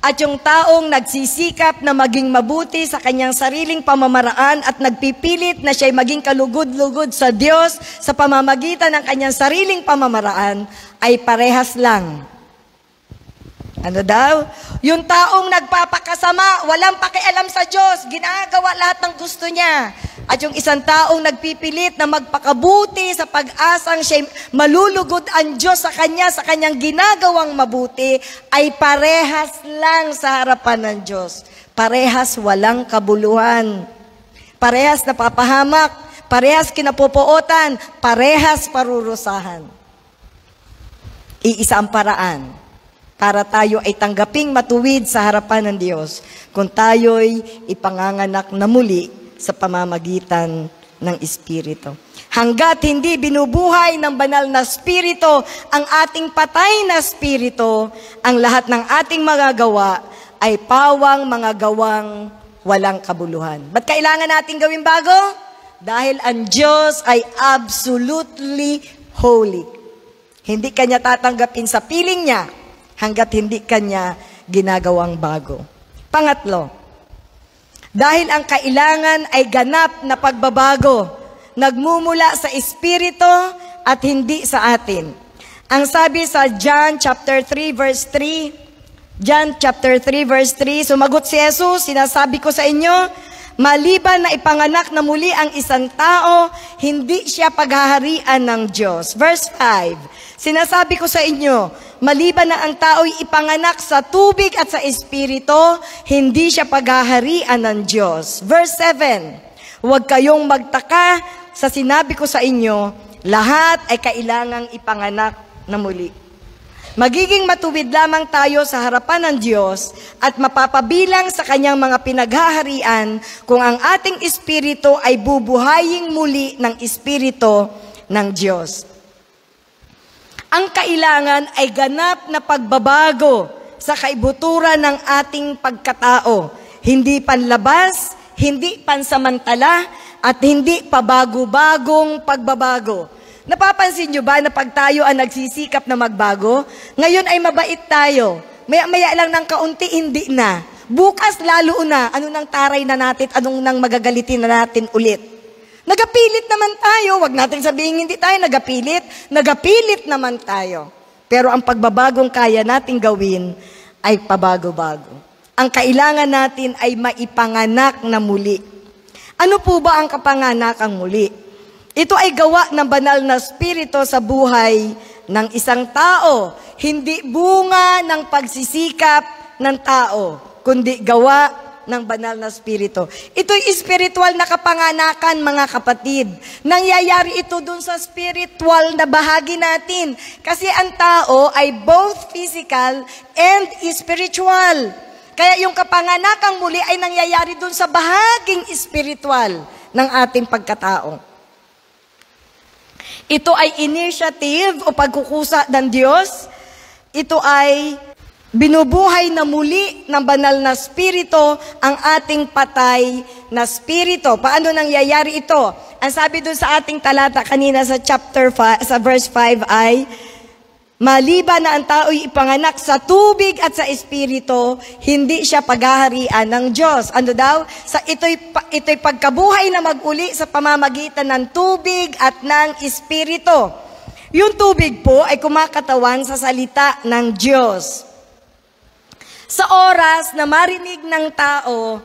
at yung taong nagsisikap na maging mabuti sa kanyang sariling pamamaraan at nagpipilit na siya'y maging kalugod-lugod sa Diyos sa pamamagitan ng kanyang sariling pamamaraan ay parehas lang. Ano daw? Yung taong nagpapakasama, walang pakialam sa Diyos, ginagawa lahat ng gusto niya. At yung isang taong nagpipilit na magpakabuti sa pag-asang siya malulugod ang Diyos sa kanya, sa kanyang ginagawang mabuti, ay parehas lang sa harapan ng Diyos. Parehas walang kabuluhan. Parehas napapahamak. Parehas kinapupuotan. Parehas parurusahan. Iisa ang paraan para tayo ay tanggaping matuwid sa harapan ng Diyos kung tayo'y ipanganganak na muli sa pamamagitan ng Espiritu. Hanggat hindi binubuhay ng banal na Espiritu ang ating patay na Espiritu, ang lahat ng ating mga gawa ay pawang mga gawang walang kabuluhan. Ba't kailangan natin gawin bago? Dahil ang Diyos ay absolutely holy. Hindi kanya tatanggapin sa piling niya hanggat hindi kanya ginagawang bago. Pangatlo, dahil ang kailangan ay ganap na pagbabago, nagmumula sa Espiritu at hindi sa atin. Ang sabi sa John chapter 3 verse 3, John chapter 3 verse 3, sumagot si Jesus, sinasabi ko sa inyo, maliban na ipanganak na muli ang isang tao, hindi siya paghaharian ng Diyos. Verse 5, sinasabi ko sa inyo, maliban na ang tao'y ipanganak sa tubig at sa espiritu, hindi siya paghaharian ng Diyos. Verse 7, huwag kayong magtaka sa sinabi ko sa inyo, lahat ay kailangang ipanganak na muli. Magiging matuwid lamang tayo sa harapan ng Diyos at mapapabilang sa kanyang mga pinaghaharian kung ang ating espiritu ay bubuhayin muli ng espiritu ng Diyos. Ang kailangan ay ganap na pagbabago sa kaibuturan ng ating pagkatao. Hindi panlabas, hindi pansamantala, at hindi pabago-bagong pagbabago. Napapansin nyo ba na pag tayo ang nagsisikap na magbago, ngayon ay mabait tayo. Maya-maya lang ng kaunti, hindi na. Bukas lalo na, ano nang taray na natin, anong nang magagalitin na natin ulit. Nagapilit naman tayo, wag natin sabihin hindi tayo nagapilit naman tayo. Pero ang pagbabagong kaya nating gawin ay pabago-bago. Ang kailangan natin ay maipanganak na muli. Ano po ba ang kapanganakang muli? Ito ay gawa ng banal na spirito sa buhay ng isang tao. Hindi bunga ng pagsisikap ng tao, kundi gawa ng banal na spirito. Ito'y spiritual na kapanganakan, mga kapatid. Nangyayari ito dun sa spiritual na bahagi natin. Kasi ang tao ay both physical and spiritual. Kaya yung kapanganakang muli ay nangyayari dun sa bahaging spiritual ng ating pagkatao. Ito ay initiative o pagkukusa ng Diyos. Ito ay binubuhay na muli ng banal na spirito ang ating patay na spirito. Paano nangyayari ito? Ang sabi dun sa ating talata kanina sa chapter 5, sa verse 5 ay, maliban na ang tao'y ipanganak sa tubig at sa espiritu, hindi siya paghaharian ng Diyos. Ano daw? Ito'y pagkabuhay na mag-uli sa pamamagitan ng tubig at ng espiritu. Yung tubig po ay kumakatawan sa salita ng Diyos. Sa oras na marinig ng tao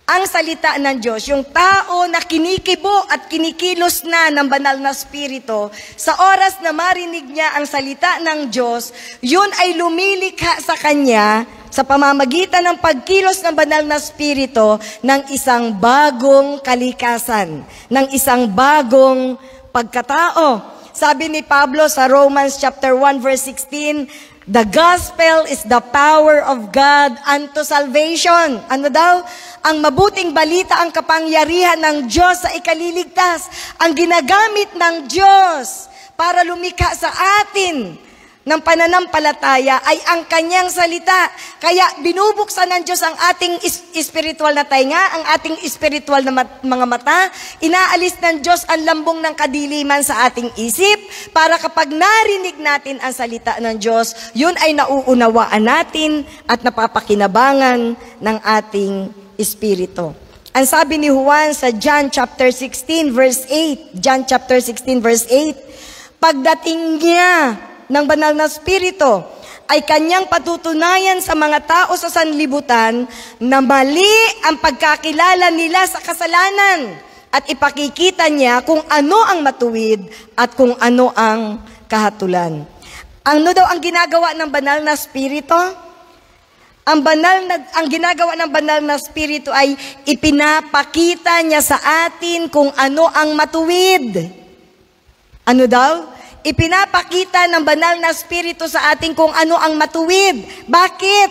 ang salita ng Diyos, yung tao na kinikibo at kinikilos na ng banal na spirito, sa oras na marinig niya ang salita ng Diyos, yun ay lumilikha sa kanya sa pamamagitan ng pagkilos ng banal na spirito ng isang bagong kalikasan, ng isang bagong pagkatao. Sabi ni Pablo sa Romans chapter 1 verse 16, the gospel is the power of God unto salvation. Ano daw? Ang mabuting balita, ang kapangyarihan ng Diyos sa ikaliligtas. Ang ginagamit ng Diyos para lumikha sa atin ng pananampalataya ay ang kanyang salita. Kaya binubuksan ng Diyos ang ating spiritual na tainga, ang ating spiritual na mga mata. Inaalis ng Diyos ang lambong ng kadiliman sa ating isip para kapag narinig natin ang salita ng Diyos, yun ay nauunawaan natin at napapakinabangan ng ating espiritu. Ang sabi ni Juan sa John chapter 16 verse 8, John chapter 16 verse 8, pagdating niya ng banal na spirito ay kanyang patutunayan sa mga tao sa sanlibutan na mali ang pagkakilala nila sa kasalanan at ipakikita niya kung ano ang matuwid at kung ano ang kahatulan. Ano daw ang ginagawa ng banal na spirito? Ang ginagawa ng banal na spirito ay ipinapakita niya sa atin kung ano ang matuwid. Ano daw? Ipinapakita ng banal na spirito sa atin kung ano ang matuwid. Bakit?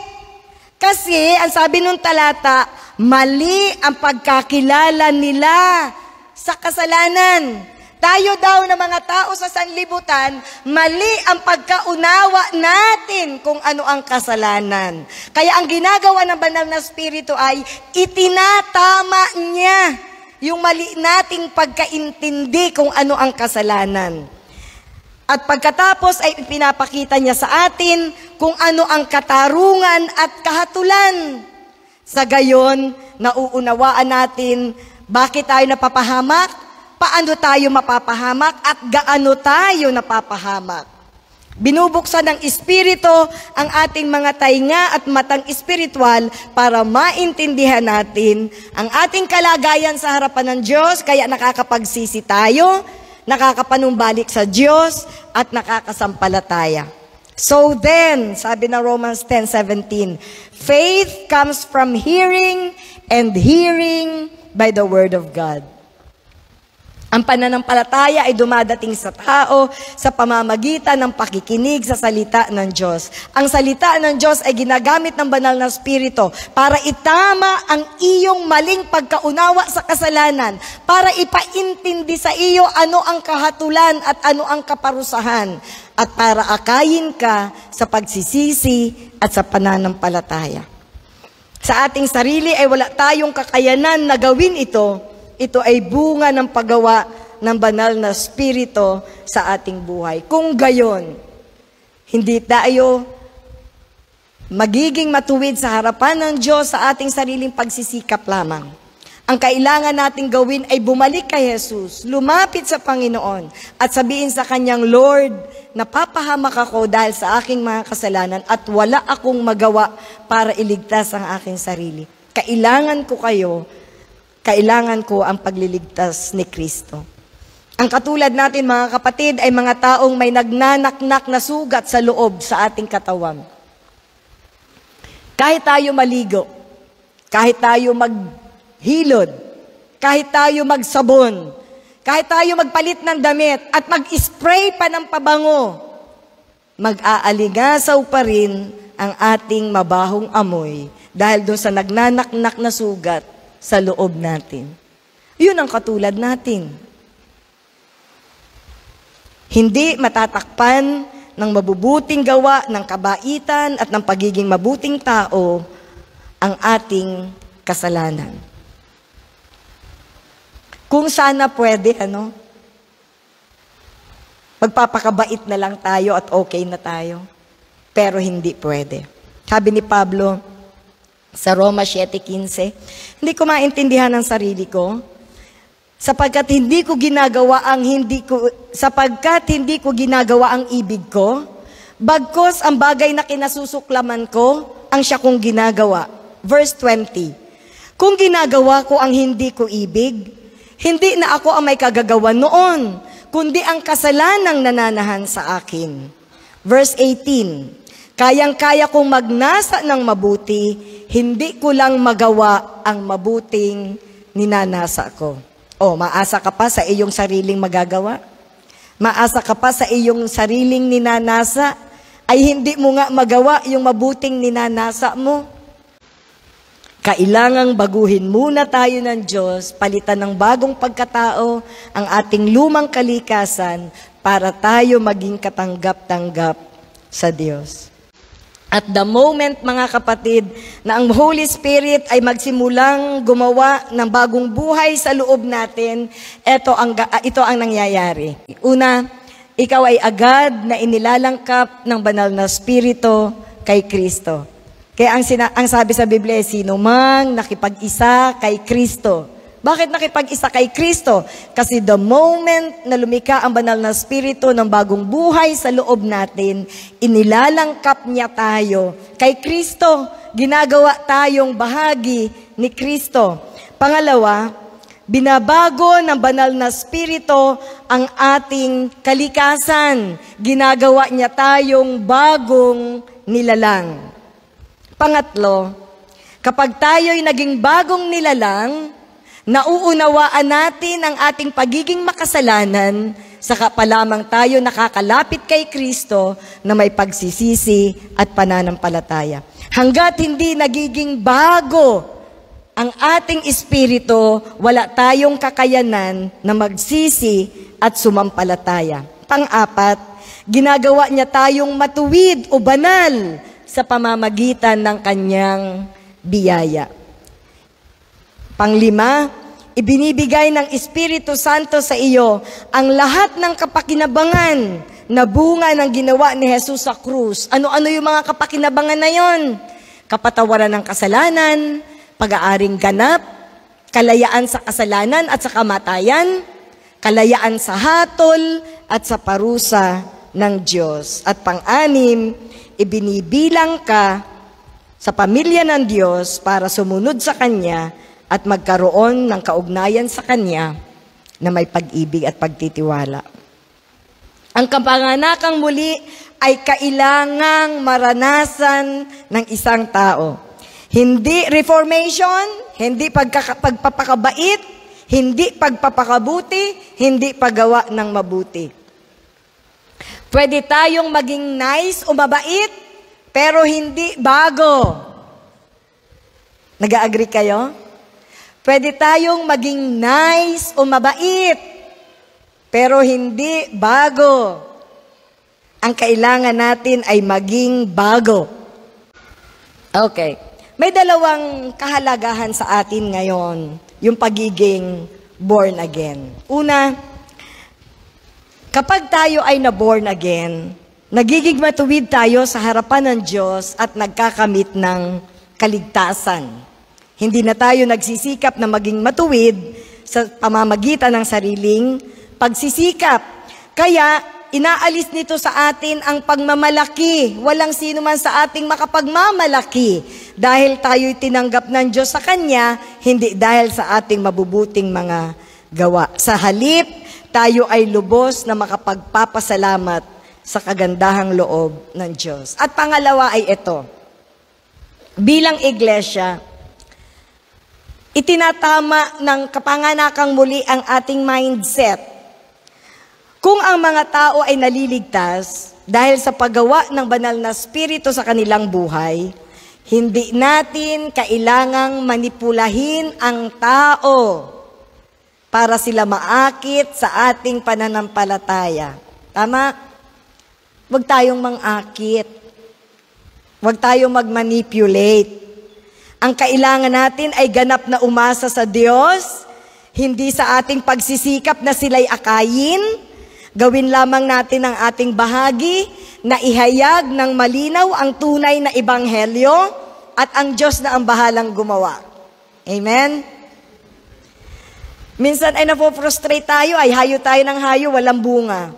Kasi, ang sabi nung talata, mali ang pagkakilala nila sa kasalanan. Tayo daw na mga tao sa sanlibutan, mali ang pagkaunawa natin kung ano ang kasalanan. Kaya ang ginagawa ng banal na spirito ay itinatama niya yung mali nating pagkaintindi kung ano ang kasalanan. At pagkatapos ay pinapakita niya sa atin kung ano ang katarungan at kahatulan. Sa gayon, nauunawaan natin bakit tayo napapahamak, paano tayo mapapahamak, at gaano tayo napapahamak. Binubuksan ng Espiritu ang ating mga tainga at matang espiritual para maintindihan natin ang ating kalagayan sa harapan ng Diyos, kaya nakakapagsisi tayo, nakakapanumbalik sa Diyos, at nakakasampalataya. So then, sabi ng Romans 10:17, faith comes from hearing, and hearing by the Word of God. Ang pananampalataya ay dumadating sa tao sa pamamagitan ng pakikinig sa salita ng Diyos. Ang salita ng Diyos ay ginagamit ng banal na Espiritu para itama ang iyong maling pagkaunawa sa kasalanan, para ipaintindi sa iyo ano ang kahatulan at ano ang kaparusahan, at para akayin ka sa pagsisisi at sa pananampalataya. Sa ating sarili ay wala tayong kakayanan na gawin ito. Ito ay bunga ng paggawa ng banal na Espiritu sa ating buhay. Kung gayon, hindi tayo magiging matuwid sa harapan ng Diyos sa ating sariling pagsisikap lamang. Ang kailangan nating gawin ay bumalik kay Jesus, lumapit sa Panginoon, at sabihin sa Kanyang, Lord, napapahamak ako dahil sa aking mga kasalanan at wala akong magawa para iligtas ang aking sarili. Kailangan ko ang pagliligtas ni Kristo. Ang katulad natin, mga kapatid, ay mga taong may nagnanaknak na sugat sa loob sa ating katawan. Kahit tayo maligo, kahit tayo maghilod, kahit tayo magsabon, kahit tayo magpalit ng damit at mag-spray pa ng pabango, mag-aaligasaw pa rin ang ating mabahong amoy dahil doon sa nagnanaknak na sugat sa loob natin. Yun ang katulad natin. Hindi matatakpan ng mabubuting gawa, ng kabaitan at ng pagiging mabuting tao ang ating kasalanan. Kung sana pwede, magpapakabait na lang tayo at okay na tayo. Pero hindi pwede. Sabi ni Pablo sa Roma 7:15, hindi ko maintindihan ang sarili ko, sapagkat hindi ko ginagawa ang ibig ko, bagkos ang bagay na kinasusuklaman ko, ang siya kong ginagawa. Verse 20, kung ginagawa ko ang hindi ko ibig, hindi na ako ang may kagagawa noon, kundi ang kasalanang nananahan sa akin. Verse 18, kayang-kaya kong magnasa ng mabuti, hindi ko lang magawa ang mabuting ninanasa ko. Maasa ka pa sa iyong sariling magagawa? Maasa ka pa sa iyong sariling ninanasa? Ay hindi mo nga magawa yung mabuting ninanasa mo? Kailangang baguhin muna tayo ng Diyos, palitan ng bagong pagkatao ang ating lumang kalikasan para tayo maging katanggap-tanggap sa Diyos. At the moment, mga kapatid, na ang Holy Spirit ay magsimulang gumawa ng bagong buhay sa loob natin, ito ang nangyayari. Una, ikaw ay agad na inilalangkap ng banal na Espiritu kay Kristo. Kaya ang sabi sa Biblia, sino mang nakipag-isa kay Kristo. Bakit nakipag-isa kay Kristo? Kasi the moment na lumika ang banal na Espiritu ng bagong buhay sa loob natin, inilalangkap niya tayo kay Kristo. Ginagawa tayong bahagi ni Kristo. Pangalawa, binabago ng banal na Espiritu ang ating kalikasan. Ginagawa niya tayong bagong nilalang. Pangatlo, kapag tayo'y naging bagong nilalang, nauunawaan natin ang ating pagiging makasalanan, saka pa lamang tayo nakakalapit kay Kristo na may pagsisisi at pananampalataya. Hanggat hindi nagiging bago ang ating espiritu, wala tayong kakayanan na magsisi at sumampalataya. Pang-apat, ginagawa niya tayong matuwid o banal sa pamamagitan ng kanyang biyaya. Panglima, ibinibigay ng Espiritu Santo sa iyo ang lahat ng kapakinabangan na bunga ng ginawa ni Jesus sa krus. Ano-ano yung mga kapakinabangan na yon? Kapatawaran ng kasalanan, pag-aaring ganap, kalayaan sa kasalanan at sa kamatayan, kalayaan sa hatol at sa parusa ng Diyos. At pang-anim, ibinibilang ka sa pamilya ng Diyos para sumunod sa Kanya at magkaroon ng kaugnayan sa Kanya na may pag-ibig at pagtitiwala. Ang kapanganakang muli ay kailangang maranasan ng isang tao. Hindi reformation, hindi pagpapakabait, hindi pagpapakabuti, hindi paggawa ng mabuti. Pwede tayong maging nice o mabait, pero hindi bago. Nag-agree kayo? Pwede tayong maging nice o mabait, pero hindi bago. Ang kailangan natin ay maging bago. Okay. May dalawang kahalagahan sa atin ngayon, yung pagiging born again. Una, kapag tayo ay na-born again, nagiging matuwid tayo sa harapan ng Diyos at nagkakamit ng kaligtasan. Hindi na tayo nagsisikap na maging matuwid sa pamamagitan ng sariling pagsisikap. Kaya, inaalis nito sa atin ang pagmamalaki. Walang sino man sa ating makapagmamalaki dahil tayo'y tinanggap ng Diyos sa Kanya, hindi dahil sa ating mabubuting mga gawa. Sa halip, tayo ay lubos na makapagpapasalamat sa kagandahang loob ng Diyos. At pangalawa ay ito. Bilang iglesia, itinatama ng kapanganakang muli ang ating mindset. Kung ang mga tao ay naliligtas dahil sa paggawa ng banal na spirito sa kanilang buhay, hindi natin kailangang manipulahin ang tao para sila maakit sa ating pananampalataya. Tama? Huwag tayong mangakit. Huwag tayong magmanipulate. Ang kailangan natin ay ganap na umasa sa Diyos, hindi sa ating pagsisikap na sila'y akayin. Gawin lamang natin ang ating bahagi na ihayag ng malinaw ang tunay na ebanghelyo at ang Diyos na ang bahalang gumawa. Amen? Minsan ay napofrustrate tayo, ay hayo tayo ng hayo, walang bunga.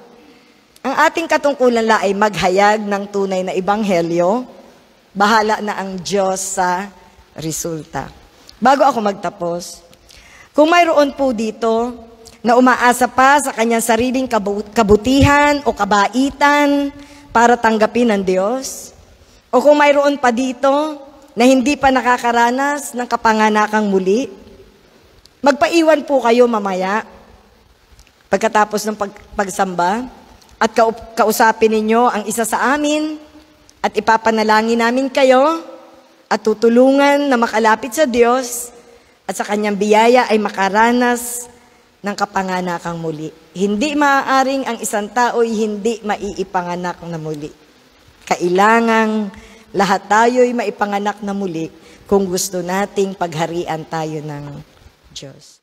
Ang ating katungkulan la ay maghayag ng tunay na ebanghelyo, bahala na ang Diyos sa resulta. Bago ako magtapos, kung mayroon po dito na umaasa pa sa kanyang sariling kabutihan o kabaitan para tanggapin ng Diyos, o kung mayroon pa dito na hindi pa nakakaranas ng kapanganakang muli, magpaiwan po kayo mamaya pagkatapos ng pagsamba at kausapin ninyo ang isa sa amin at ipapanalangin namin kayo at tutulungan na makalapit sa Diyos at sa kanyang biyaya ay makaranas ng kapanganakang muli. Hindi maaaring ang isang tao ay hindi maiipanganak na muli. Kailangang lahat tayo'y maipanganak na muli kung gusto nating pagharian tayo ng Diyos.